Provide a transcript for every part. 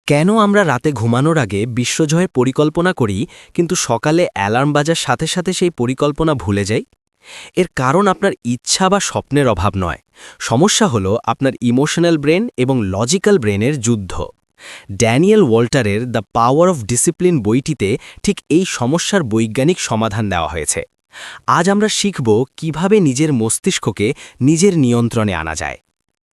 কেন আমরা রাতে ঘুমানোর আগে বিশ্বজয়ের পরিকল্পনা করি কিন্তু সকালে অ্যালার্ম বাজার সাথে সাথে সেই পরিকল্পনা ভুলে যাই? এর কারণ আপনার ইচ্ছা বা স্বপ্নের অভাব নয়। সমস্যা হলো আপনার ইমোশনাল ব্রেন এবং লজিক্যাল ব্রেনের যুদ্ধ। ড্যানিয়েল ওয়াল্টারের দ্য পাওয়ার অফ ডিসিপ্লিন বইটিতে ঠিক এই সমস্যার বৈজ্ঞানিক সমাধান দেওয়া হয়েছে। আজ আমরা শিখব কিভাবে নিজের মস্তিষ্ককে নিজের নিয়ন্ত্রণে আনা যায়।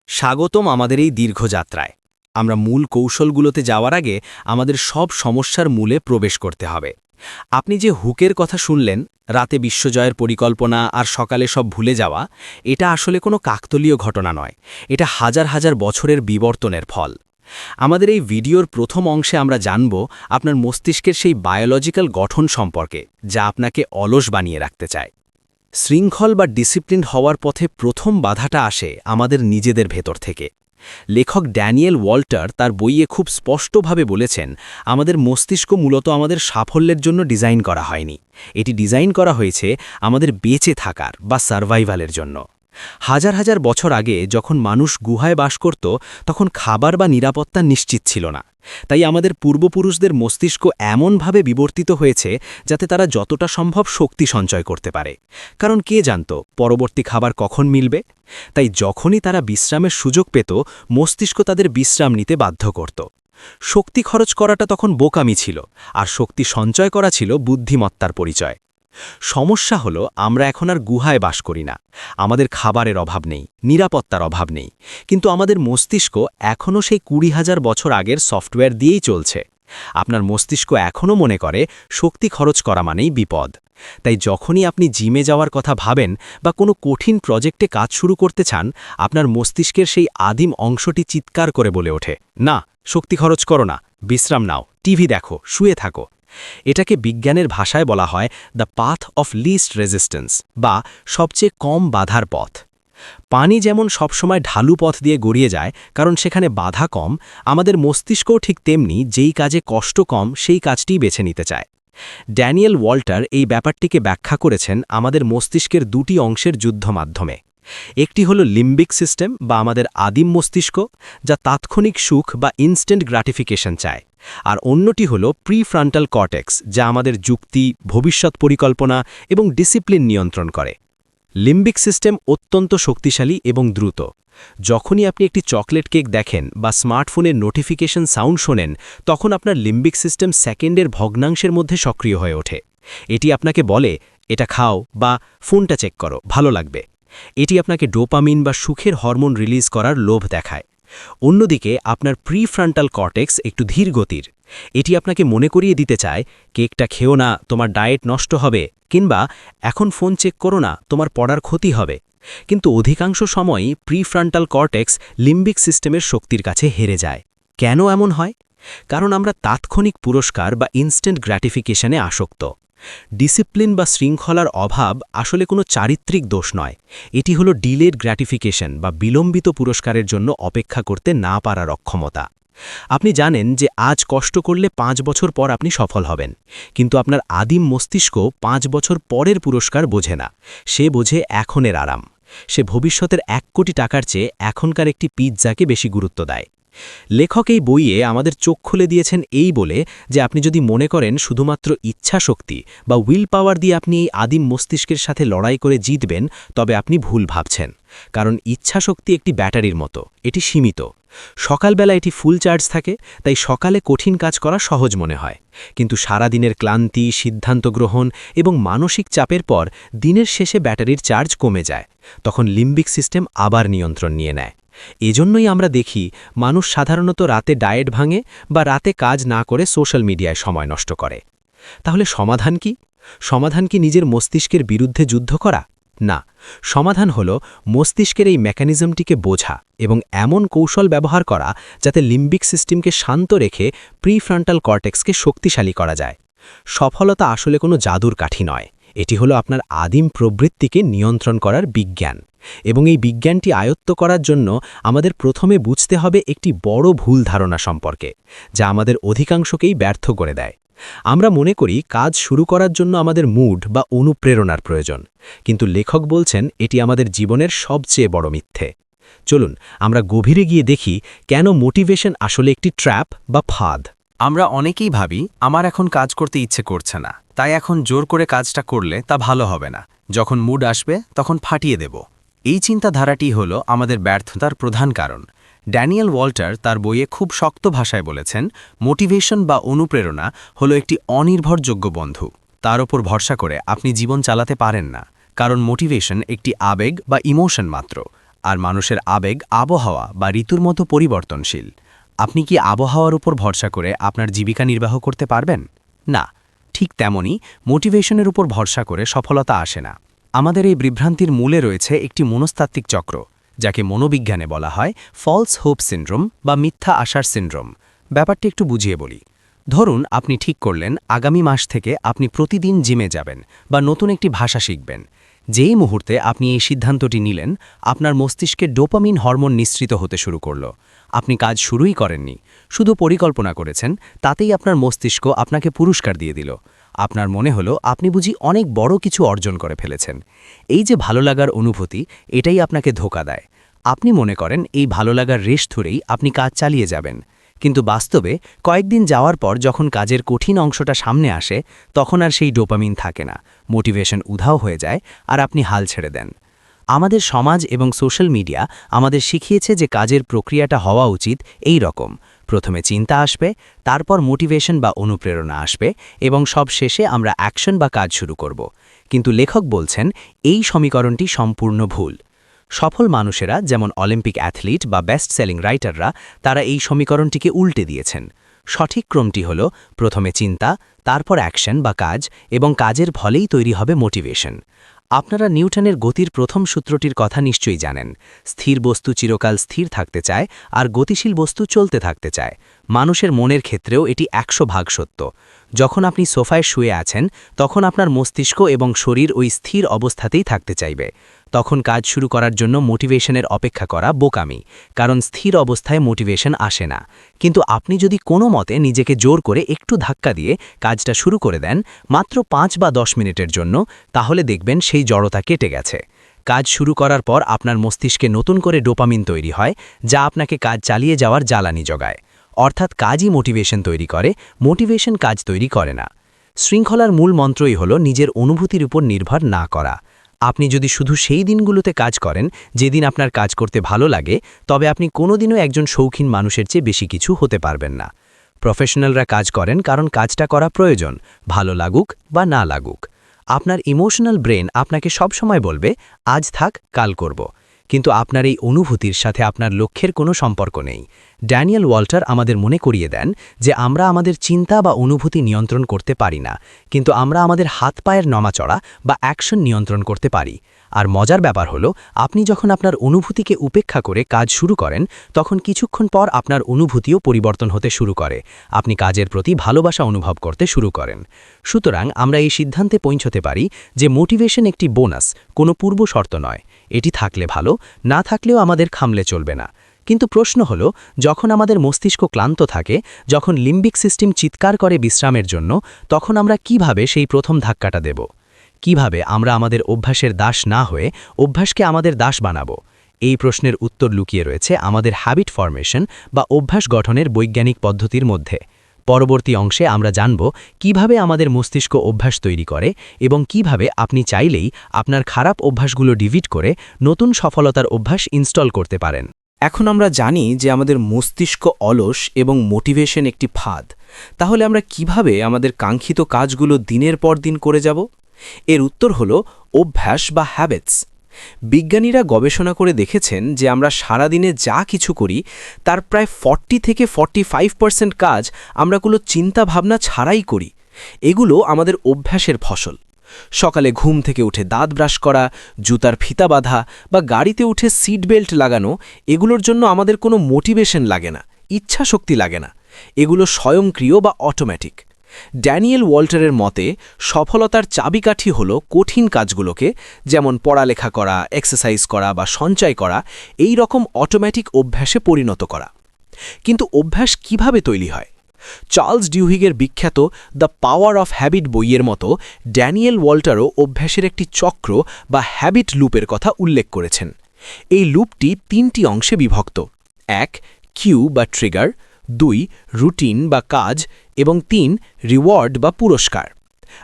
স্বাগতম আমাদের এই দীর্ঘ যাত্রায়। আমরা মূল কৌশলগুলোতে যাওয়ার আগে আমাদের সব সমস্যার মূলে প্রবেশ করতে হবে। আপনি যে হুকের কথা শুনলেন, রাতে বিশ্বজয়ের পরিকল্পনা আর সকালে সব ভুলে যাওয়া, এটা আসলে কোনো কাকতলীয় ঘটনা নয়। এটা হাজার হাজার বছরের বিবর্তনের ফল। আমাদের এই ভিডিওর প্রথম অংশে আমরা জানব আপনার মস্তিষ্কের সেই বায়োলজিক্যাল গঠন সম্পর্কে, যা আপনাকে অলস বানিয়ে রাখতে চায়। শৃঙ্খল বা ডিসিপ্লিন হওয়ার পথে প্রথম বাধাটা আসে আমাদের নিজেদের ভেতর থেকে। লেখক ড্যানিয়েল ওয়াল্টার তার বইয়ে খুব স্পষ্টভাবে বলেছেন, আমাদের মস্তিষ্ক মূলত আমাদের সাফল্যের জন্য ডিজাইন করা হয়নি। এটি ডিজাইন করা হয়েছে আমাদের বেঁচে থাকার বা সার্ভাইভালের জন্য। হাজার হাজার বছর আগে যখন মানুষ গুহায় বাস করত, তখন খাবার বা নিরাপত্তা নিশ্চিত ছিল না। তাই আমাদের পূর্বপুরুষদের মস্তিষ্ক এমনভাবে বিবর্তিত হয়েছে যাতে তারা যতটা সম্ভব শক্তি সঞ্চয় করতে পারে। কারণ কে জানত পরবর্তী খাবার কখন মিলবে? তাই যখনই তারা বিশ্রামের সুযোগ পেত, মস্তিষ্ক তাদের বিশ্রাম নিতে বাধ্য করত। শক্তি খরচ করাটা তখন বোকামি ছিল, আর শক্তি সঞ্চয় করা ছিল বুদ্ধিমত্তার পরিচয়। সমস্যা হলো আমরা এখন আর গুহায় বাস করি না। আমাদের খাবারের অভাব নেই, নিরাপত্তার অভাব নেই, কিন্তু আমাদের মস্তিষ্ক এখনও সেই ২০,০০০ বছর আগের সফটওয়্যার দিয়েই চলছে। আপনার মস্তিষ্ক এখনও মনে করে শক্তি খরচ করা মানেই বিপদ। তাই যখনই আপনি জিমে যাওয়ার কথা ভাবেন বা কোনো কঠিন প্রজেক্টে কাজ শুরু করতে চান, আপনার মস্তিষ্কের সেই আদিম অংশটি চিৎকার করে বলে ওঠে, না, শক্তি খরচ করো না, বিশ্রাম নাও, টিভি দেখো, শুয়ে থাকো। এটাকে বিজ্ঞানের ভাষায় বলা হয় the path of least resistance, বা সবচেয়ে কম বাধার পথ। পানি যেমন সবসময় ঢালু পথ দিয়ে গড়িয়ে যায় কারণ সেখানে বাধা কম, আমাদের মস্তিষ্কও ঠিক তেমনি যেই কাজে কষ্ট কম সেই কাজটিই বেছে নিতে চায়। ড্যানিয়েল ওয়াল্টার এই ব্যাপারটিকে ব্যাখ্যা করেছেন আমাদের মস্তিষ্কের দুটি অংশের যুদ্ধ মাধ্যমে। একটি হলো লিম্বিক সিস্টেম বা আমাদের আদিম মস্তিষ্ক, যা তাৎক্ষণিক সুখ বা ইনস্ট্যান্ট গ্র্যাটিফিকেশন চায়, আর অন্যটি হলো প্রিফ্রন্টাল কর্টেক্স, যা আমাদের যুক্তি, ভবিষ্যৎ পরিকল্পনা এবং ডিসিপ্লিন নিয়ন্ত্রণ করে। লিম্বিক সিস্টেম অত্যন্ত শক্তিশালী এবং দ্রুত। যখনই আপনি একটি চকলেট কেক দেখেন বা স্মার্টফোনের নোটিফিকেশন সাউন্ড শোনেন, তখন আপনার লিম্বিক সিস্টেম সেকেন্ডের ভগ্নাংশের মধ্যে সক্রিয় হয়ে ওঠে। এটি আপনাকে বলে, এটা খাও বা ফোনটা চেক করো, ভালো লাগবে। এটি আপনাকে ডোপামিন বা সুখের হরমোন রিলিজ করার লোভ দেখায়। অন্যদিকে আপনার প্রিফ্রন্টাল কর্টেক্স একটু ধীর গতির। এটি আপনাকে মনে করিয়ে দিতে চায়, কেকটা খেও না, তোমার ডায়েট নষ্ট হবে, কিংবা এখন ফোন চেক করো না, তোমার পড়ার ক্ষতি হবে। কিন্তু অধিকাংশ সময়ই প্রিফ্রন্টাল কর্টেক্স লিম্বিক সিস্টেমের শক্তির কাছে হেরে যায়। কেন এমন হয়? কারণ আমরা তাৎক্ষণিক পুরস্কার বা ইনস্ট্যান্ট গ্র্যাটিফিকেশনে আসক্ত। ডিসিপ্লিন বা শৃঙ্খলার অভাব আসলে কোনো চারিত্রিক দোষ নয়, এটি হলো ডিলেড গ্র্যাটিফিকেশন বা বিলম্বিত পুরস্কারের জন্য অপেক্ষা করতে না পারার অক্ষমতা। আপনি জানেন যে আজ কষ্ট করলে ৫ বছর পর আপনি সফল হবেন, কিন্তু আপনার আদিম মস্তিষ্ক ৫ বছর পরের পুরস্কার বোঝে না। সে বোঝে এখনের আরাম। সে ভবিষ্যতের ১ কোটি টাকার চেয়ে এখনকার একটি পিৎজাকে বেশি গুরুত্ব দেয়। লেখক এই বইয়ে আমাদের চোখ খুলে দিয়েছেন এই বলে যে আপনি যদি মনে করেন শুধুমাত্র ইচ্ছা শক্তি বা উইল পাওয়ার দিয়ে আপনি এই আদিম মস্তিষ্কের সাথে লড়াই করে জিতবেন, তবে আপনি ভুল ভাবছেন। কারণ ইচ্ছা শক্তি একটি ব্যাটারির মতো, এটি সীমিত। সকালবেলা এটি ফুল চার্জ থাকে, তাই সকালে কঠিন কাজ করা সহজ মনে হয়। কিন্তু সারাদিনের ক্লান্তি, সিদ্ধান্ত গ্রহণ এবং মানসিক চাপের পর দিনের শেষে ব্যাটারির চার্জ কমে যায়। তখন লিম্বিক সিস্টেম আবার নিয়ন্ত্রণ নিয়ে নেয়। এজন্যই আমরা দেখি মানুষ সাধারণত রাতে ডায়েট ভাঙে বা রাতে কাজ না করে সোশ্যাল মিডিয়ায় সময় নষ্ট করে। তাহলে সমাধান কি? সমাধান কি নিজের মস্তিষ্কের বিরুদ্ধে যুদ্ধ করা? না, সমাধান হলো মস্তিষ্কের এই মেকানিজমটিকে বোঝা এবং এমন কৌশল ব্যবহার করা যাতে লিম্বিক সিস্টেমকে শান্ত রেখে প্রিফ্রন্টাল কর্টেক্সকে শক্তিশালী করা যায়। সফলতা আসলে কোনো জাদুর কাঠি নয়, এটি হলো আপনার আদিম প্রবৃত্তিকে নিয়ন্ত্রণ করার বিজ্ঞান। এবং এই বিজ্ঞানটি আয়ত্ত করার জন্য আমাদের প্রথমে বুঝতে হবে একটি বড় ভুল ধারণা সম্পর্কে, যা আমাদের অধিকাংশকেই ব্যর্থ করে দেয়। আমরা মনে করি কাজ শুরু করার জন্য আমাদের মুড বা অনুপ্রেরণার প্রয়োজন, কিন্তু লেখক বলছেন এটি আমাদের জীবনের সবচেয়ে বড় মিথ্যে। চলুন আমরা গভীরে গিয়ে দেখি কেন মোটিভেশন আসলে একটি ট্র্যাপ বা ফাঁদ। আমরা অনেকেই ভাবি আমার এখন কাজ করতে ইচ্ছে করছে না, তাই এখন জোর করে কাজটা করলে তা ভালো হবে না, যখন মুড আসবে তখন ফাটিয়ে দেব। এই চিন্তাধারাটি হল আমাদের ব্যর্থতার প্রধান কারণ। ড্যানিয়েল ওয়াল্টার তার বইয়ে খুব শক্ত ভাষায় বলেছেন, মোটিভেশন বা অনুপ্রেরণা হলো একটি অনির্ভরযোগ্য বন্ধু। তার ওপর ভরসা করে আপনি জীবন চালাতে পারেন না, কারণ মোটিভেশন একটি আবেগ বা ইমোশন মাত্র, আর মানুষের আবেগ আবহাওয়া বা ঋতুর মতো পরিবর্তনশীল। আপনি কি আবহাওয়ার উপর ভরসা করে আপনার জীবিকা নির্বাহ করতে পারবেন? না। ঠিক তেমনি মোটিভেশনের উপর ভরসা করে সফলতা আসে না। আমাদের এই বিভ্রান্তির মূলে রয়েছে একটি মনস্তাত্ত্বিক চক্র, যাকে মনোবিজ্ঞানে বলা হয় ফলস হোপ সিনড্রোম বা মিথ্যা আশার সিনড্রোম। ব্যাপারটি একটু বুঝিয়ে বলি। ধরুন আপনি ঠিক করলেন আগামী মাস থেকে আপনি প্রতিদিন জিমে যাবেন বা নতুন একটি ভাষা শিখবেন। যেই মুহূর্তে আপনি এই সিদ্ধান্তটি নিলেন, আপনার মস্তিষ্কে ডোপামিন হরমোন নিঃসৃত হতে শুরু করল। আপনি কাজ শুরুই করেননি, শুধু পরিকল্পনা করেছেন, তাতেই আপনার মস্তিষ্ক আপনাকে পুরস্কার দিয়ে দিল। আপনার মনে হলো আপনি বুঝি অনেক বড় কিছু অর্জন করে ফেলেছেন। এই যে ভালো লাগার অনুভূতি, এটাই আপনাকে ধোঁকা দেয়। আপনি মনে করেন এই ভালো লাগার রেশ ধরেই আপনি কাজ চালিয়ে যাবেন, কিন্তু বাস্তবে কয়েকদিন যাওয়ার পর যখন কাজের কঠিন অংশটা সামনে আসে, তখন আর সেই ডোপামিন থাকে না, মোটিভেশন উধাও হয়ে যায়, আর আপনি হাল ছেড়ে দেন। আমাদের সমাজ এবং সোশ্যাল মিডিয়া আমাদের শিখিয়েছে যে কাজের প্রক্রিয়াটা হওয়া উচিত এই রকম: প্রথমে চিন্তা আসবে, তারপর মোটিভেশন বা অনুপ্রেরণা আসবে, এবং সব শেষে আমরা অ্যাকশন বা কাজ শুরু করব। কিন্তু লেখক বলছেন এই সমীকরণটি সম্পূর্ণ ভুল। সফল মানুষেরা, যেমন অলিম্পিক অ্যাথলিট বা বেস্ট সেলিং রাইটাররা, তারা এই সমীকরণটিকে উল্টে দিয়েছেন। সঠিক ক্রমটি হল প্রথমে চিন্তা, তারপর অ্যাকশন বা কাজ, এবং কাজের ফলেই তৈরি হবে মোটিভেশন। আপনারা নিউটনের গতির প্রথম সূত্রটির কথা নিশ্চয়ই জানেন। স্থির বস্তু চিরকাল স্থির থাকতে চায়, আর গতিশীল বস্তু চলতে থাকতে চায়। মানুষের মনের ক্ষেত্রেও এটি 100% সত্য। যখন আপনি সোফায় শুয়ে আছেন, তখন আপনার মস্তিষ্ক এবং শরীর ওই স্থির অবস্থাতেই থাকতে চাইবে। তখন কাজ শুরু করার জন্য মোটিভেশনের অপেক্ষা করা বোকামি, কারণ স্থির অবস্থায় মোটিভেশন আসে না। কিন্তু আপনি যদি কোনো মতে নিজেকে জোর করে একটু ধাক্কা দিয়ে কাজটা শুরু করে দেন, মাত্র 5 বা 10 মিনিটের জন্য, তাহলে দেখবেন সেই জড়তা কেটে গেছে। কাজ শুরু করার পর আপনার মস্তিষ্কে নতুন করে ডোপামিন তৈরি হয়, যা আপনাকে কাজ চালিয়ে যাওয়ার জ্বালানি জোগায়। অর্থাৎ কাজই মোটিভেশন তৈরি করে, মোটিভেশন কাজ তৈরি করে না। শৃঙ্খলার মূল মন্ত্রই হল নিজের অনুভূতির উপর নির্ভর না করা। আপনি যদি শুধু সেই দিনগুলোতে কাজ করেন যেদিন আপনার কাজ করতে ভালো লাগে, তবে আপনি কোনোদিনও একজন শৌখিন মানুষের চেয়ে বেশি কিছু হতে পারবেন না। প্রফেশনালরা কাজ করেন কারণ কাজটা করা প্রয়োজন, ভালো লাগুক বা না লাগুক। আপনার ইমোশনাল ব্রেন আপনাকে সবসময় বলবে, আজ থাক, কাল করব। কিন্তু আপনার এই অনুভূতির সাথে আপনার লক্ষ্যের কোনো সম্পর্ক নেই। ড্যানিয়েল ওয়াল্টার আমাদের মনে করিয়ে দেন যে আমরা আমাদের চিন্তা বা অনুভূতি নিয়ন্ত্রণ করতে পারি না, কিন্তু আমরা আমাদের হাত পায়ের নড়াচড়া বা অ্যাকশন নিয়ন্ত্রণ করতে পারি। আর মজার ব্যাপার হলো, আপনি যখন আপনার অনুভূতিকে উপেক্ষা করে কাজ শুরু করেন, তখন কিছুক্ষণ পর আপনার অনুভূতিও পরিবর্তন হতে শুরু করে। আপনি কাজের প্রতি ভালোবাসা অনুভব করতে শুরু করেন। সুতরাং আমরা এই সিদ্ধান্তে পৌঁছতে পারি যে মোটিভেশন একটি বোনাস, কোনো পূর্ব শর্ত নয়। এটি থাকলে ভালো, না থাকলেও আমাদের খামলে চলবে না। কিন্তু প্রশ্ন হলো, যখন আমাদের মস্তিষ্ক ক্লান্ত থাকে, যখন লিম্বিক সিস্টেম চিৎকার করে বিশ্রামের জন্য, তখন আমরা কিভাবে সেই প্রথম ধাক্কাটা দেব? কিভাবে আমরা আমাদের অভ্যাসের দাস না হয়ে অভ্যাসকে আমাদের দাস বানাবো? এই প্রশ্নের উত্তর লুকিয়ে রয়েছে আমাদের হ্যাবিট ফরমেশন বা অভ্যাস গঠনের বৈজ্ঞানিক পদ্ধতির মধ্যে। পরবর্তী অংশে আমরা জানব কিভাবে আমাদের মস্তিষ্ক অভ্যাস তৈরি করে এবং কিভাবে আপনি চাইলেই আপনার খারাপ অভ্যাসগুলো ডিলিট করে নতুন সফলতার অভ্যাস ইনস্টল করতে পারেন। এখন আমরা জানি যে আমাদের মস্তিষ্ক অলস এবং মোটিভেশন একটি ফাঁদ। তাহলে আমরা কিভাবে আমাদের কাঙ্ক্ষিত কাজগুলো দিনের পর দিন করে যাব? এর উত্তর হলো অভ্যাস বা হ্যাবিটস। বিজ্ঞানীরা গবেষণা করে দেখেছেন যে আমরা সারাদিনে যা কিছু করি, তার প্রায় 40 থেকে 45% কাজ আমরা কোনো চিন্তা ভাবনা ছাড়াই করি। এগুলো আমাদের অভ্যাসের ফসল। সকালে ঘুম থেকে উঠে দাঁত ব্রাশ করা, জুতার ফিতা বাঁধা বা গাড়িতে উঠে সিট বেল্ট লাগানো, এগুলোর জন্য আমাদের কোনো মোটিভেশন লাগে না, ইচ্ছা শক্তি লাগে না। এগুলো স্বয়ংক্রিয় বা অটোমেটিক। ড্যানিয়েল ওয়াল্টারের মতে সফলতার চাবিকাঠি হল কঠিন কাজগুলোকে, যেমন পড়ালেখা করা, এক্সারসাইজ করা বা সঞ্চয় করা, এই রকম অটোমেটিক অভ্যাসে পরিণত করা। কিন্তু অভ্যাস কিভাবে তৈরি হয়? চার্লস ডিউহিগের বিখ্যাত দ্য পাওয়ার অফ হ্যাবিট বইয়ের মতো ড্যানিয়েল ওয়াল্টারও অভ্যাসের একটি চক্র বা হ্যাবিট লুপের কথা উল্লেখ করেছেন। এই লুপটি 3টি অংশে বিভক্ত। 1 কিউ বা ট্রিগার, 2 রুটিন বা কাজ এবং 3 রিওয়ার্ড বা পুরস্কার।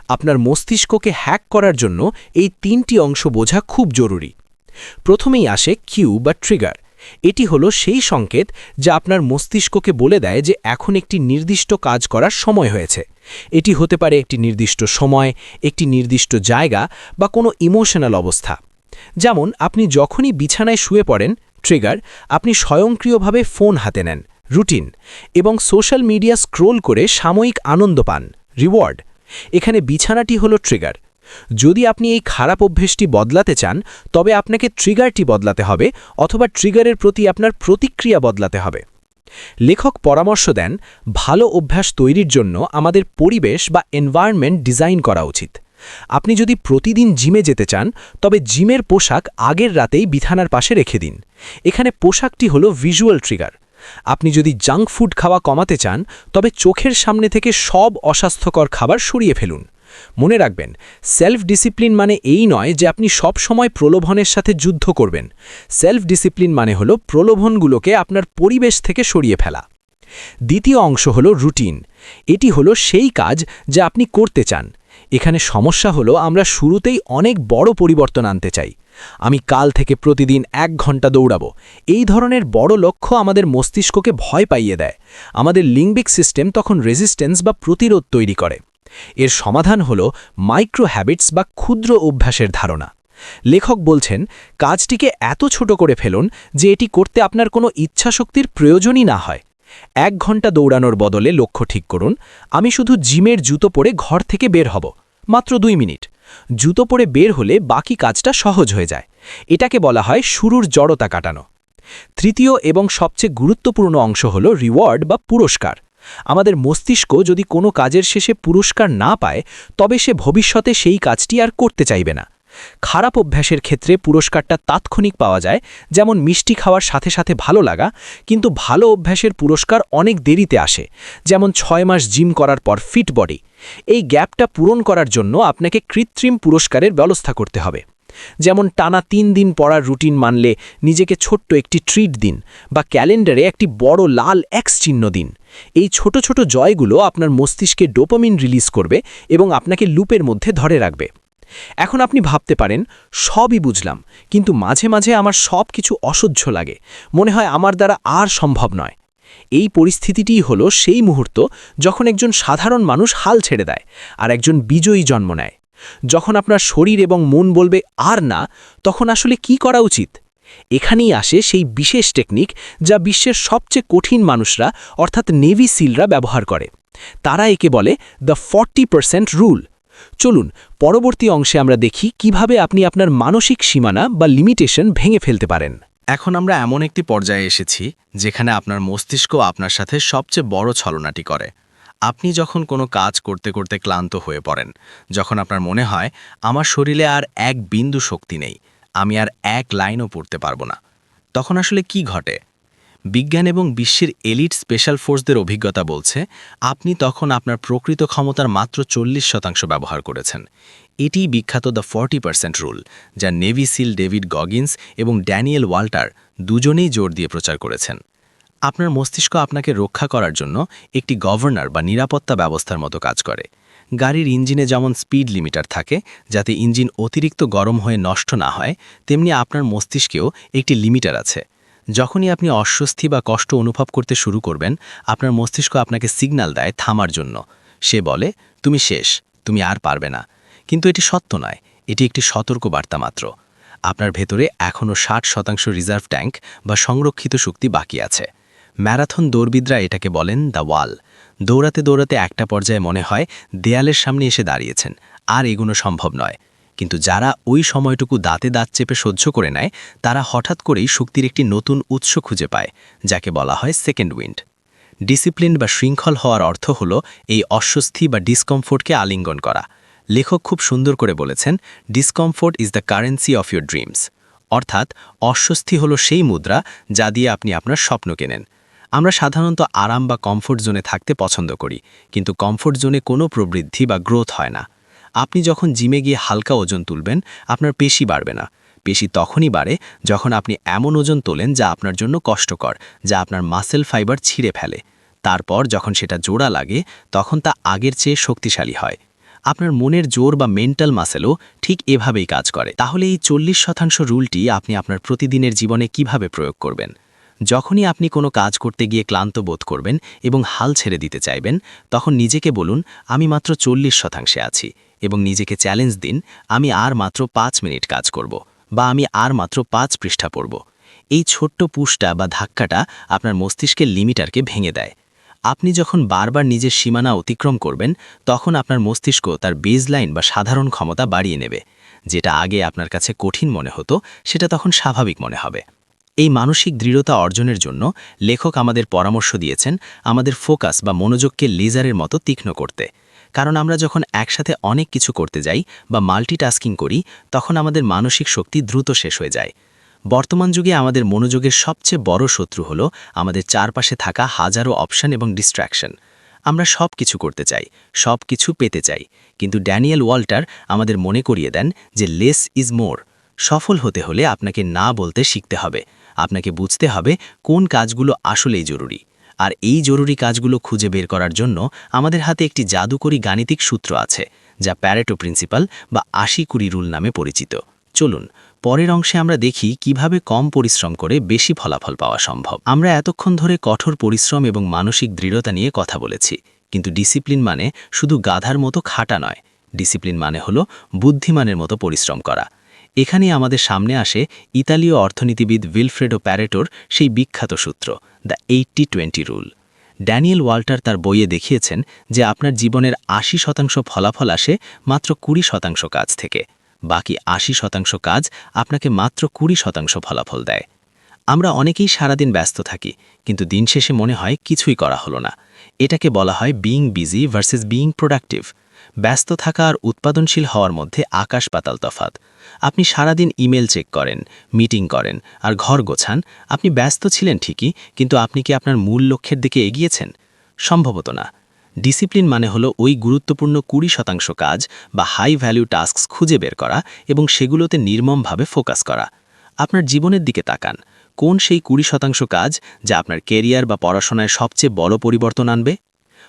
আপনার মস্তিষ্ককে হ্যাক করার জন্য এই 3টি অংশ বোঝা খুব জরুরি। প্রথমেই আসে কিউ বা ট্রিগার। এটি হলো সেই সংকেত যা আপনার মস্তিষ্ককে বলে দেয় যে এখন একটি নির্দিষ্ট কাজ করার সময় হয়েছে। এটি হতে পারে একটি নির্দিষ্ট সময়, একটি নির্দিষ্ট জায়গা বা কোনো ইমোশনাল অবস্থা। যেমন আপনি যখনই বিছানায় শুয়ে পড়েন, ট্রিগার, আপনি স্বয়ংক্রিয়ভাবে ফোন হাতে নেন, রুটিন, এবং সোশ্যাল মিডিয়া স্ক্রোল করে সাময়িক আনন্দ পান, রিওয়ার্ড। এখানে বিছানাটি হলো ট্রিগার। যদি আপনি এই খারাপ অভ্যেসটি বদলাতে চান, তবে আপনাকে ট্রিগারটি বদলাতে হবে অথবা ট্রিগারের প্রতি আপনার প্রতিক্রিয়া বদলাতে হবে। লেখক পরামর্শ দেন, ভালো অভ্যাস তৈরির জন্য আমাদের পরিবেশ বা এনভায়রনমেন্ট ডিজাইন করা উচিত। আপনি যদি প্রতিদিন জিমে যেতে চান, তবে জিমের পোশাক আগের রাতেই বিছানার পাশে রেখে দিন। এখানে পোশাকটি হলো ভিজুয়াল ট্রিগার। আপনি যদি জাঙ্ক ফুড খাওয়া কমাতে চান, তবে চোখের সামনে থেকে সব অস্বাস্থ্যকর খাবার সরিয়ে ফেলুন। মনে রাখবেন, সেলফ ডিসিপ্লিন মানে এই নয় যে আপনি সব সময় প্রলোভনের সাথে যুদ্ধ করবেন। সেলফ ডিসিপ্লিন মানে হলো প্রলোভনগুলোকে আপনার পরিবেশ থেকে সরিয়ে ফেলা। দ্বিতীয় অংশ হলো রুটিন। এটি হলো সেই কাজ যা আপনি করতে চান। এখানে সমস্যা হলো আমরা শুরুতেই অনেক বড় পরিবর্তন আনতে চাই। আমি কাল থেকে প্রতিদিন 1 ঘন্টা দৌড়াবো। এই ধরনের বড় লক্ষ্য আমাদের মস্তিষ্ককে ভয় পাইয়ে দেয়। আমাদের লিম্বিক সিস্টেম তখন রেজিস্ট্যান্স বা প্রতিরোধ তৈরি করে। এর সমাধান হল মাইক্রো হ্যাবিটস বা ক্ষুদ্র অভ্যাসের ধারণা। লেখক বলছেন, কাজটিকে এত ছোট করে ফেলুন যে এটি করতে আপনার কোনো ইচ্ছাশক্তির প্রয়োজনই না হয়। 1 ঘন্টা দৌড়ানোর বদলে লক্ষ্য ঠিক করুন, আমি শুধু জিমের জুতো পরে ঘর থেকে বের হব, মাত্র 2 মিনিট। জুতো পরে বের হলে বাকি কাজটা সহজ হয়ে যায়। এটাকে বলা হয় শুরুর জড়তা কাটানো। তৃতীয় এবং সবচেয়ে গুরুত্বপূর্ণ অংশ হল রিওয়ার্ড বা পুরস্কার। আমাদের মস্তিষ্ক যদি কোনো কাজের শেষে পুরস্কার না পায়, তবে সে ভবিষ্যতে সেই কাজটি আর করতে চাইবে না। খারাপ অভ্যাসের ক্ষেত্রে পুরস্কারটা তাৎক্ষণিক পাওয়া যায়, যেমন মিষ্টি খাওয়ার সাথে সাথে ভালো লাগা, কিন্তু ভালো অভ্যাসের পুরস্কার অনেক দেরিতে আসে, যেমন 6 মাস জিম করার পর ফিট বডি। এই গ্যাপটা পূরণ করার জন্য আপনাকে কৃত্রিম পুরস্কারের ব্যবস্থা করতে হবে। যেমন টানা 3 দিন পড়ার রুটিন মানলে নিজেকে ছোট্ট একটি ট্রিট দিন, বা ক্যালেন্ডারে একটি বড় লাল এক্স চিহ্ন দিন। এই ছোট ছোট জয়গুলো আপনার মস্তিষ্কে ডোপামিন রিলিজ করবে এবং আপনাকে লুপের মধ্যে ধরে রাখবে। এখন আপনি ভাবতে পারেন, সবই বুঝলাম, কিন্তু মাঝে মাঝে আমার সব কিছু অসহ্য লাগে, মনে হয় আমার দ্বারা আর সম্ভব নয়। এই পরিস্থিতিটিই হলো সেই মুহূর্ত যখন একজন সাধারণ মানুষ হাল ছেড়ে দেয় আর একজন বিজয়ী জন্ম নেয়। যখন আপনার শরীর এবং মন বলবে আর না, তখন আসলে কি করা উচিত? এখানেই আসে সেই বিশেষ টেকনিক যা বিশ্বের সবচেয়ে কঠিন মানুষরা অর্থাৎ নেভি সিলরা ব্যবহার করে। তারা একে বলে দ্য 40% রুল। চলুন পরবর্তী অংশে আমরা দেখি কিভাবে আপনি আপনার মানসিক সীমানা বা লিমিটেশন ভেঙে ফেলতে পারেন। এখন আমরা এমন একটি পর্যায়ে এসেছি যেখানে আপনার মস্তিষ্ক আপনার সাথে সবচেয়ে বড় ছলনাটি করে। আপনি যখন কোনো কাজ করতে করতে ক্লান্ত হয়ে পড়েন, যখন আপনার মনে হয় আমার শরীরে আর এক বিন্দু শক্তি নেই, আমি আর এক লাইনও পড়তে পারবো না, তখন আসলে কি ঘটে? বিজ্ঞান এবং বিশ্বের এলিট স্পেশাল ফোর্সদের অভিজ্ঞতা বলছে আপনি তখন আপনার প্রকৃত ক্ষমতার মাত্র 40% ব্যবহার করেছেন। এটিই বিখ্যাত দ্য 40% রুল, যা নেভি সিল ডেভিড গগিন্স এবং ড্যানিয়েল ওয়াল্টার দুজনেই জোর দিয়ে প্রচার করেছেন। আপনার মস্তিষ্ক আপনাকে রক্ষা করার জন্য একটি গভর্নর বা নিরাপত্তা ব্যবস্থার মতো কাজ করে। গাড়ির ইঞ্জিনে যেমন স্পিড লিমিটার থাকে যাতে ইঞ্জিন অতিরিক্ত গরম হয়ে নষ্ট না হয়, তেমনি আপনার মস্তিষ্কেও একটি লিমিটার আছে। যখনই আপনি অস্বস্তি বা কষ্ট অনুভব করতে শুরু করবেন, আপনার মস্তিষ্ক আপনাকে সিগন্যাল দেয় থামার জন্য। সে বলে, তুমি শেষ, তুমি আর পারবে না। কিন্তু এটি সত্য নয়, এটি একটি সতর্ক বার্তা মাত্র। আপনার ভেতরে এখনও 60% রিজার্ভ ট্যাঙ্ক বা সংরক্ষিত শক্তি বাকি আছে। ম্যারাথন দৌড়বিদরা এটাকে বলেন দ্য ওয়াল। দৌড়াতে দৌড়াতে একটা পর্যায়ে মনে হয় দেয়ালের সামনে এসে দাঁড়িয়েছেন, আর এগোনো সম্ভব নয়। কিন্তু যারা ওই সময়টুকু দাঁতে দাঁত চেপে সহ্য করে নেয়, তারা হঠাৎ করেই শক্তির একটি নতুন উৎস খুঁজে পায়, যাকে বলা হয় সেকেন্ড উইন্ড। ডিসিপ্লিন বা শৃঙ্খল হওয়ার অর্থ হল এই অস্বস্তি বা ডিসকমফোর্টকে আলিঙ্গন করা। লেখক খুব সুন্দর করে বলেছেন, discomfort is the currency of your dreams. অর্থাৎ অস্বস্তি হলো সেই মুদ্রা যা দিয়ে আপনি আপনার স্বপ্ন কেনেন। আমরা সাধারণত আরাম বা কমফোর্ট জোনে থাকতে পছন্দ করি, কিন্তু কমফোর্ট জোনে কোনো প্রবৃদ্ধি বা গ্রোথ হয় না। আপনি যখন জিমে গিয়ে হালকা ওজন তুলবেন, আপনার পেশি বাড়বে না। পেশি তখনই বাড়ে যখন আপনি এমন ওজন তোলেন যা আপনার জন্য কষ্টকর, যা আপনার মাসেল ফাইবার ছিঁড়ে ফেলে। তারপর যখন সেটা জোড়া লাগে তখন তা আগের চেয়ে শক্তিশালী হয়। আপনার মনের জোর বা মেন্টাল মাসেলও ঠিক এভাবেই কাজ করে। তাহলে এই 40% রুলটি আপনি আপনার প্রতিদিনের জীবনে কিভাবে প্রয়োগ করবেন? যখনই আপনি কোনো কাজ করতে গিয়ে ক্লান্ত বোধ করবেন এবং হাল ছেড়ে দিতে চাইবেন, তখন নিজেকে বলুন, আমি মাত্র 40% আছি, এবং নিজেকে চ্যালেঞ্জ দিন, আমি আর মাত্র 5 মিনিট কাজ করব, বা আমি আর মাত্র 5 পৃষ্ঠা পড়ব। এই ছোট্ট পুশটা বা ধাক্কাটা আপনার মস্তিষ্কের লিমিটারকে ভেঙে দেয়। আপনি যখন বারবার নিজের সীমানা অতিক্রম করবেন, তখন আপনার মস্তিষ্ক তার বেজলাইন বা সাধারণ ক্ষমতা বাড়িয়ে নেবে। যেটা আগে আপনার কাছে কঠিন মনে হতো, সেটা তখন স্বাভাবিক মনে হবে। এই মানসিক দৃঢ়তা অর্জনের জন্য লেখক আমাদের পরামর্শ দিয়েছেন আমাদের ফোকাস বা মনোযোগকে লেজারের মতো তীক্ষ্ণ করতে। কারণ আমরা যখন একসাথে অনেক কিছু করতে যাই বা মাল্টিটাস্কিং করি, তখন আমাদের মানসিক শক্তি দ্রুত শেষ হয়ে যায়। বর্তমান যুগে আমাদের মনোযোগের সবচেয়ে বড় শত্রু হলো আমাদের চারপাশে থাকা হাজারো অপশন এবং ডিস্ট্র্যাকশন। আমরা সব কিছু করতে চাই, সব কিছু পেতে চাই, কিন্তু ড্যানিয়েল ওয়াল্টার আমাদের মনে করিয়ে দেন যে লেস ইজ মোর। সফল হতে হলে আপনাকে না বলতে শিখতে হবে। আপনাকে বুঝতে হবে কোন কাজগুলো আসলেই জরুরি। আর এই জরুরি কাজগুলো খুঁজে বের করার জন্য আমাদের হাতে একটি জাদুকরী গাণিতিক সূত্র আছে, যা প্যারেটো প্রিন্সিপাল বা 80-20 রুল নামে পরিচিত। চলুন পরের অংশে আমরা দেখি কিভাবে কম পরিশ্রম করে বেশি ফলাফল পাওয়া সম্ভব। আমরা এতক্ষণ ধরে কঠোর পরিশ্রম এবং মানসিক দৃঢ়তা নিয়ে কথা বলেছি, কিন্তু ডিসিপ্লিন মানে শুধু গাধার মতো খাটা নয়। ডিসিপ্লিন মানে হলো বুদ্ধিমানের মতো পরিশ্রম করা। এখানেই আমাদের সামনে আসে ইতালীয় অর্থনীতিবিদ উইলফ্রেডো প্যারেটোর সেই বিখ্যাত সূত্র, দ্য 80-20 রুল। ড্যানিয়েল ওয়াল্টার তার বইয়ে দেখিয়েছেন যে আপনার জীবনের 80% ফলাফল আসে মাত্র 20% কাজ থেকে। বাকি 80% কাজ আপনাকে মাত্র 20% ফলাফল দেয়। আমরা অনেকেই সারাদিন ব্যস্ত থাকি, কিন্তু দিন শেষে মনে হয় কিছুই করা হলো না। এটাকে বলা হয় being busy versus being productive. ব্যস্ত থাকা আর উৎপাদনশীল হওয়ার মধ্যে আকাশ পাতাল তফাৎ। আপনি সারাদিন ইমেল চেক করেন, মিটিং করেন আর ঘর গোছান। আপনি ব্যস্ত ছিলেন ঠিকই, কিন্তু আপনি কি আপনার মূল লক্ষ্যের দিকে এগিয়েছেন? সম্ভবত না। ডিসিপ্লিন মানে হলো ওই গুরুত্বপূর্ণ 20% কাজ বা হাই ভ্যালু টাস্কস খুঁজে বের করা এবং সেগুলোতে নির্মমভাবে ফোকাস করা। আপনার জীবনের দিকে তাকান, কোন সেই 20% কাজ যা আপনার কেরিয়ার বা পড়াশোনায় সবচেয়ে বড় পরিবর্তন আনবে?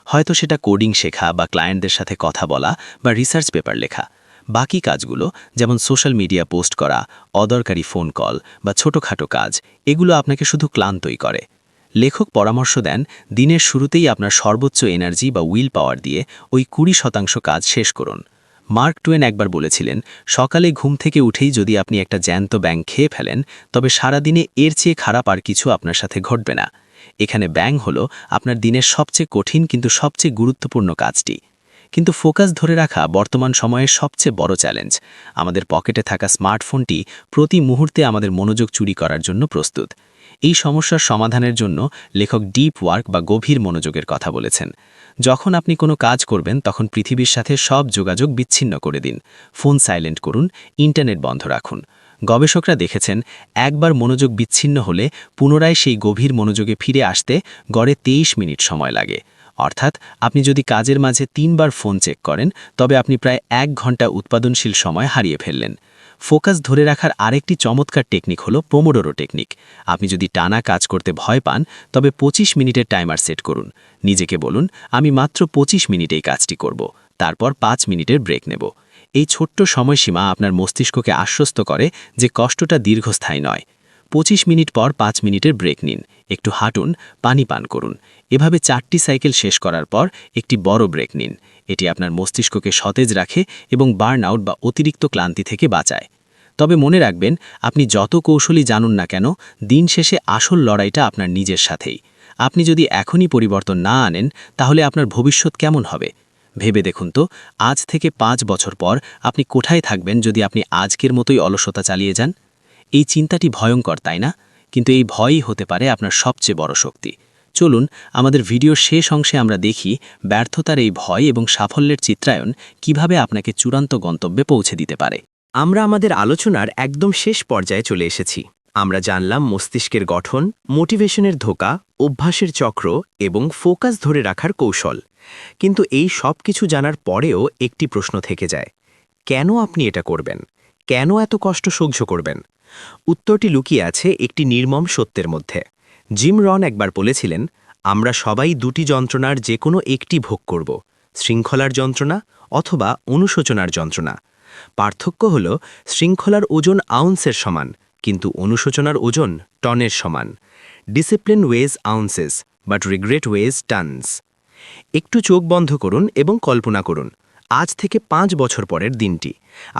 হয়তো সেটা কোডিং শেখা বা ক্লায়েন্টদের সাথে কথা বলা বা রিসার্চ পেপার লেখা। বাকি কাজগুলো, যেমন সোশ্যাল মিডিয়া পোস্ট করা, অদরকারি ফোন কল বা ছোটখাটো কাজ, এগুলো আপনাকে শুধু ক্লান্তই করে। লেখক পরামর্শ দেন, দিনের শুরুতেই আপনার সর্বোচ্চ এনার্জি বা উইল পাওয়ার দিয়ে ওই 20% কাজ শেষ করুন। মার্ক টুয়েন একবার বলেছিলেন, সকালে ঘুম থেকে উঠেই যদি আপনি একটা জ্যান্ত ব্যাঙ খেয়ে ফেলেন, তবে সারাদিনে এর চেয়ে খারাপ আর কিছু আপনার সাথে ঘটবে না। এখানে ব্যাঙ হলো আপনার দিনের সবচেয়ে কঠিন কিন্তু সবচেয়ে গুরুত্বপূর্ণ কাজটি। কিন্তু ফোকাস ধরে রাখা বর্তমান সময়ের সবচেয়ে বড় চ্যালেঞ্জ। আমাদের পকেটে থাকা স্মার্টফোনটি প্রতি মুহূর্তে আমাদের মনোযোগ চুরি করার জন্য প্রস্তুত। এই সমস্যার সমাধানের জন্য লেখক ডিপ ওয়ার্ক বা গভীর মনোযোগের কথা বলেছেন। যখন আপনি কোনো কাজ করবেন, তখন পৃথিবীর সাথে সব যোগাযোগ বিচ্ছিন্ন করে দিন। ফোন সাইলেন্ট করুন, ইন্টারনেট বন্ধ রাখুন। গবেষকরা দেখেছেন, একবার মনোযোগ বিচ্ছিন্ন হলে পুনরায় সেই গভীর মনোযোগে ফিরে আসতে গড়ে 23 মিনিট সময় লাগে। অর্থাৎ আপনি যদি কাজের মাঝে 3 বার ফোন চেক করেন, তবে আপনি প্রায় 1 ঘন্টা উৎপাদনশীল সময় হারিয়ে ফেললেন। ফোকাস ধরে রাখার আরেকটি চমৎকার টেকনিক হলো পোমোডোরো টেকনিক। আপনি যদি টানা কাজ করতে ভয় পান, তবে 25 মিনিটের টাইমার সেট করুন। নিজেকে বলুন, আমি মাত্র 25 মিনিটেই কাজটি করব, তারপর 5 মিনিটের ব্রেক নেব। এই ছোট্ট সময়সীমা আপনার মস্তিষ্ককে আশ্বস্ত করে যে কষ্টটা দীর্ঘস্থায়ী নয়। 25 মিনিট পর 5 মিনিটের ব্রেক নিন, একটু হাঁটুন, পানি পান করুন। এভাবে 4টি সাইকেল শেষ করার পর একটি বড় ব্রেক নিন। এটি আপনার মস্তিষ্ককে সতেজ রাখে এবং বার্নআউট বা অতিরিক্ত ক্লান্তি থেকে বাঁচায়। তবে মনে রাখবেন, আপনি যত কৌশলী জানুন না কেন, দিন শেষে আসল লড়াইটা আপনার নিজের সাথেই। আপনি যদি এখনই পরিবর্তন না আনেন, তাহলে আপনার ভবিষ্যৎ কেমন হবে? ভেবে দেখুন তো, আজ থেকে 5 বছর পর আপনি কোথায় থাকবেন যদি আপনি আজকের মতোই অলসতা চালিয়ে যান? এই চিন্তাটি ভয়ঙ্কর, তাই না? কিন্তু এই ভয়ই হতে পারে আপনার সবচেয়ে বড় শক্তি। চলুন আমাদের ভিডিওর শেষ অংশে আমরা দেখি ব্যর্থতার এই ভয় এবং সাফল্যের চিত্রায়ন কিভাবে আপনাকে চূড়ান্ত গন্তব্যে পৌঁছে দিতে পারে। আমরা আমাদের আলোচনার একদম শেষ পর্যায়ে চলে এসেছি। আমরা জানলাম মস্তিষ্কের গঠন, মোটিভেশনের ধোঁকা, অভ্যাসের চক্র এবং ফোকাস ধরে রাখার কৌশল। কিন্তু এই সব কিছু জানার পরেও একটি প্রশ্ন থেকে যায়, কেন আপনি এটা করবেন? কেন এত কষ্ট সহ্য করবেন? উত্তরটি লুকিয়ে আছে একটি নির্মম সত্যের মধ্যে। জিম রন একবার বলেছিলেন, আমরা সবাই দুটি যন্ত্রণার যে কোনো একটি ভোগ করব, শৃঙ্খলার যন্ত্রণা অথবা অনুশোচনার যন্ত্রণা। পার্থক্য হল শৃঙ্খলার ওজন আউন্সের সমান, কিন্তু অনুশোচনার ওজন টনের সমান। Discipline weighs ounces, but regret weighs tons. একটু চোখ বন্ধ করুন এবং কল্পনা করুন, আজ থেকে 5 বছর পরের দিনটি।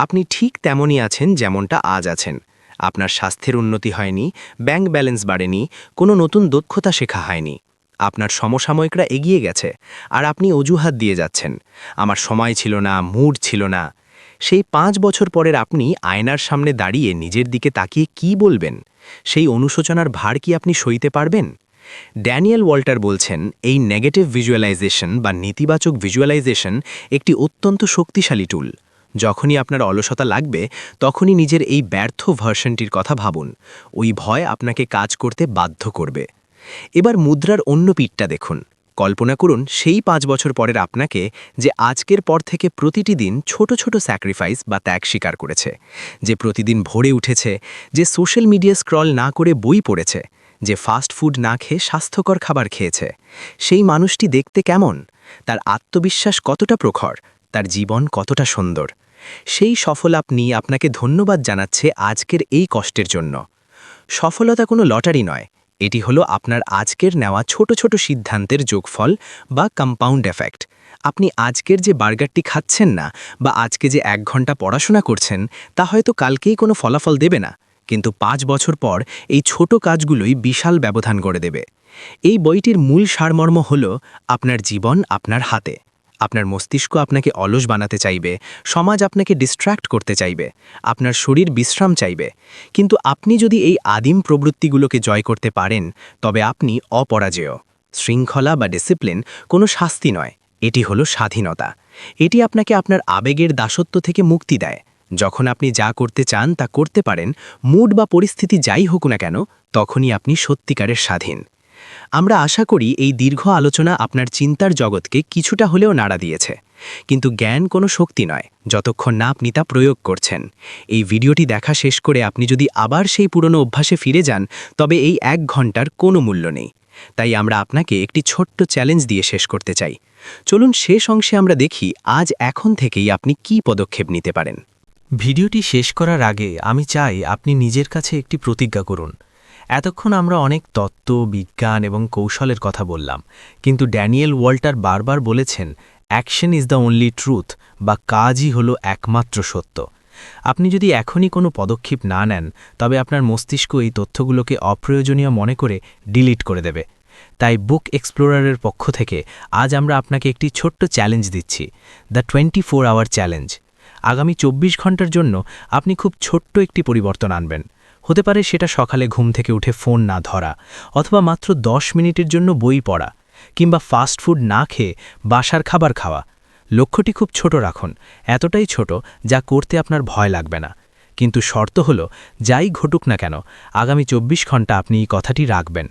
আপনি ঠিক তেমনই আছেন যেমনটা আজ আছেন। আপনার স্বাস্থ্যের উন্নতি হয়নি, ব্যাংক ব্যালেন্স বাড়েনি, কোনো নতুন দক্ষতা শেখা হয়নি। আপনার সমসাময়িকরা এগিয়ে গেছে, আর আপনি অজুহাত দিয়ে যাচ্ছেন, আমার সময় ছিল না, মুড ছিল না। সেই 5 বছর পরের আপনি আয়নার সামনে দাঁড়িয়ে নিজের দিকে তাকিয়ে কি বলবেন? সেই অনুশোচনার ভার কি আপনি সইতে পারবেন? ড্যানিয়েল ওয়াল্টার বলছেন, এই নেগেটিভ ভিজুয়ালাইজেশন বা নেতিবাচক ভিজুয়ালাইজেশন একটি অত্যন্ত শক্তিশালী টুল। যখনই আপনার অলসতা লাগবে, তখনই নিজের এই ব্যর্থ ভার্সনটির কথা ভাবুন। ওই ভয় আপনাকে কাজ করতে বাধ্য করবে। এবার মুদ্রার অন্য পিঠটা দেখুন। কল্পনা করুন সেই 5 বছর পরের আপনাকে, যে আজকের পর থেকে প্রতিটি দিন ছোট ছোট স্যাক্রিফাইস বা ত্যাগ স্বীকার করেছে, যে প্রতিদিন ভোরে উঠেছে, যে সোশ্যাল মিডিয়া স্ক্রল না করে বই পড়েছে, যে ফাস্ট ফুড না খেয়ে স্বাস্থ্যকর খাবার খেয়েছে। সেই মানুষটি দেখতে কেমন? তার আত্মবিশ্বাস কতটা প্রখর? তার জীবন কতটা সুন্দর? সেই সফল আপনি আপনাকে ধন্যবাদ জানাচ্ছে আজকের এই কষ্টের জন্য। সফলতা কোনো লটারি নয়, এটি হলো আপনার আজকের নেওয়া ছোট ছোট সিদ্ধান্তের যোগফল বা কম্পাউন্ড এফেক্ট। আপনি আজকের যে বার্গারটি খাচ্ছেন না, বা আজকে যে 1 ঘন্টা পড়াশোনা করছেন, তা হয়তো কালকেই কোনো ফলাফল দেবে না, কিন্তু 5 বছর পর এই ছোট কাজগুলোই বিশাল ব্যবধান গড়ে দেবে। এই বইটির মূল সারমর্ম হল, আপনার জীবন আপনার হাতে। আপনার মস্তিষ্ক আপনাকে অলস বানাতে চাইবে, সমাজ আপনাকে ডিস্ট্র্যাক্ট করতে চাইবে, আপনার শরীর বিশ্রাম চাইবে। কিন্তু আপনি যদি এই আদিম প্রবৃত্তিগুলোকে জয় করতে পারেন, তবে আপনি অপরাজেয়। শৃঙ্খলা বা ডিসিপ্লিন কোনো শাস্তি নয়, এটি হলো স্বাধীনতা। এটি আপনাকে আপনার আবেগের দাসত্ব থেকে মুক্তি দেয়। যখন আপনি যা করতে চান তা করতে পারেন, মুড বা পরিস্থিতি যাই হোক না কেন, তখনই আপনি সত্যিকারের স্বাধীন। আমরা আশা করি এই দীর্ঘ আলোচনা আপনার চিন্তার জগৎকে কিছুটা হলেও নাড়া দিয়েছে। কিন্তু জ্ঞান কোনো শক্তি নয়, যতক্ষণ না আপনি তা প্রয়োগ করছেন। এই ভিডিওটি দেখা শেষ করে আপনি যদি আবার সেই পুরনো অভ্যাসে ফিরে যান, তবে এই 1 ঘন্টার কোনো মূল্য নেই। তাই আমরা আপনাকে একটি ছোট্ট চ্যালেঞ্জ দিয়ে শেষ করতে চাই। চলুন শেষ অংশে আমরা দেখি আজ এখন থেকেই আপনি কী পদক্ষেপ নিতে পারেন। ভিডিওটি শেষ করার আগে আমি চাই আপনি নিজের কাছে একটি প্রতিজ্ঞা করুন। এতক্ষণ আমরা অনেক তত্ত্ব, বিজ্ঞান এবং কৌশলের কথা বললাম, কিন্তু ড্যানিয়েল ওয়াল্টার বারবার বলেছেন, action is the only truth, বা কাজই হলো একমাত্র সত্য। আপনি যদি এখনই কোনো পদক্ষেপ না নেন, তবে আপনার মস্তিষ্ক এই তথ্যগুলোকে অপ্রয়োজনীয় মনে করে ডিলিট করে দেবে। তাই বুক এক্সপ্লোরারের পক্ষ থেকে আজ আমরা আপনাকে একটি ছোট্ট চ্যালেঞ্জ দিচ্ছি, দ্য 24 আওয়ার চ্যালেঞ্জ। আগামী 24 ঘন্টার জন্য আপনি খুব ছোট্ট একটি পরিবর্তন আনবেন। হতে পারে সেটা সকালে ঘুম থেকে উঠে ফোন না ধরা, অথবা মাত্র 10 মিনিটের জন্য বই পড়া, কিংবা ফাস্ট ফুড না খেয়ে বাসার খাবার খাওয়া। লক্ষ্যটি খুব ছোট রাখুন, এতটাই ছোট যা করতে আপনার ভয় লাগবে না। কিন্তু শর্ত হলো, যাই ঘটুক না কেন, আগামী 24 ঘন্টা আপনি এই কথাটি রাখবেন।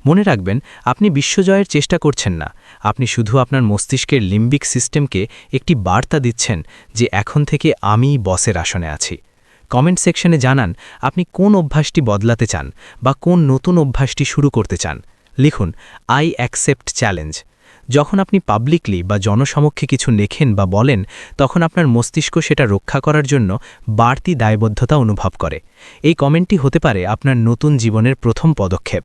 মনে রাখবেন, আপনি বিশ্বজয়ের চেষ্টা করছেন না, আপনি শুধু আপনার মস্তিষ্কের লিম্বিক সিস্টেমকে একটি বার্তা দিচ্ছেন যে এখন থেকে আমিই বসের আসনে আছি। কমেন্ট সেকশনে জানান আপনি কোন অভ্যাসটি বদলাতে চান, বা কোন নতুন অভ্যাসটি শুরু করতে চান। লিখুন, আই অ্যাকসেপ্ট চ্যালেঞ্জ। যখন আপনি পাবলিকলি বা জনসমক্ষে কিছু লেখেন বা বলেন, তখন আপনার মস্তিষ্ক সেটা রক্ষা করার জন্য বাড়তি দায়বদ্ধতা অনুভব করে। এই কমেন্টটি হতে পারে আপনার নতুন জীবনের প্রথম পদক্ষেপ।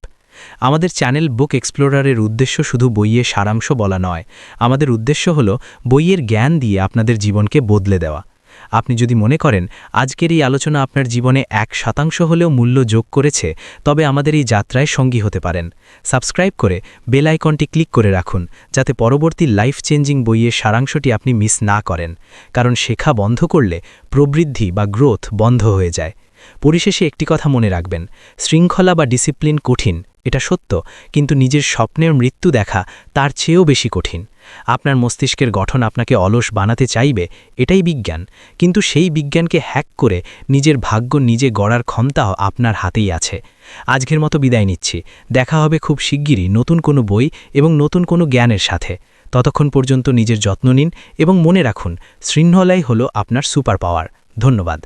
আমাদের চ্যানেল বুক এক্সপ্লোরারের উদ্দেশ্য শুধু বইয়ের সারাংশ বলা নয়, আমাদের উদ্দেশ্য হল বইয়ের জ্ঞান দিয়ে আপনাদের জীবনকে বদলে দেওয়া। আপনি যদি মনে করেন আজকের এই আলোচনা আপনার জীবনে 1% হলেও মূল্য যোগ করেছে, তবে আমাদের এই যাত্রায় সঙ্গী হতে পারেন। সাবস্ক্রাইব করে বেল আইকনটি ক্লিক করে রাখুন, যাতে পরবর্তী লাইফ চেঞ্জিং বইয়ের সারাংশটি আপনি মিস না করেন। কারণ শেখা বন্ধ করলে প্রবৃদ্ধি বা গ্রোথ বন্ধ হয়ে যায়। পরিশেষে একটি কথা মনে রাখবেন, শৃঙ্খলা বা ডিসিপ্লিন কঠিন, এটা সত্য, কিন্তু নিজের স্বপ্নের মৃত্যু দেখা তার চেয়েও বেশি কঠিন। আপনার মস্তিষ্কের গঠন আপনাকে অলস বানাতে চাইবে, এটাই বিজ্ঞান, কিন্তু সেই বিজ্ঞানকে হ্যাক করে নিজের ভাগ্য নিজে গড়ার ক্ষমতাও আপনার হাতেই আছে। আজকের মতো বিদায় নিচ্ছি, দেখা হবে খুব শিগগিরই নতুন কোনো বই এবং নতুন কোনো জ্ঞানের সাথে। ততক্ষণ পর্যন্ত নিজের যত্ন নিন এবং মনে রাখুন, শৃঙ্খলাই হলো আপনার সুপার পাওয়ার। ধন্যবাদ।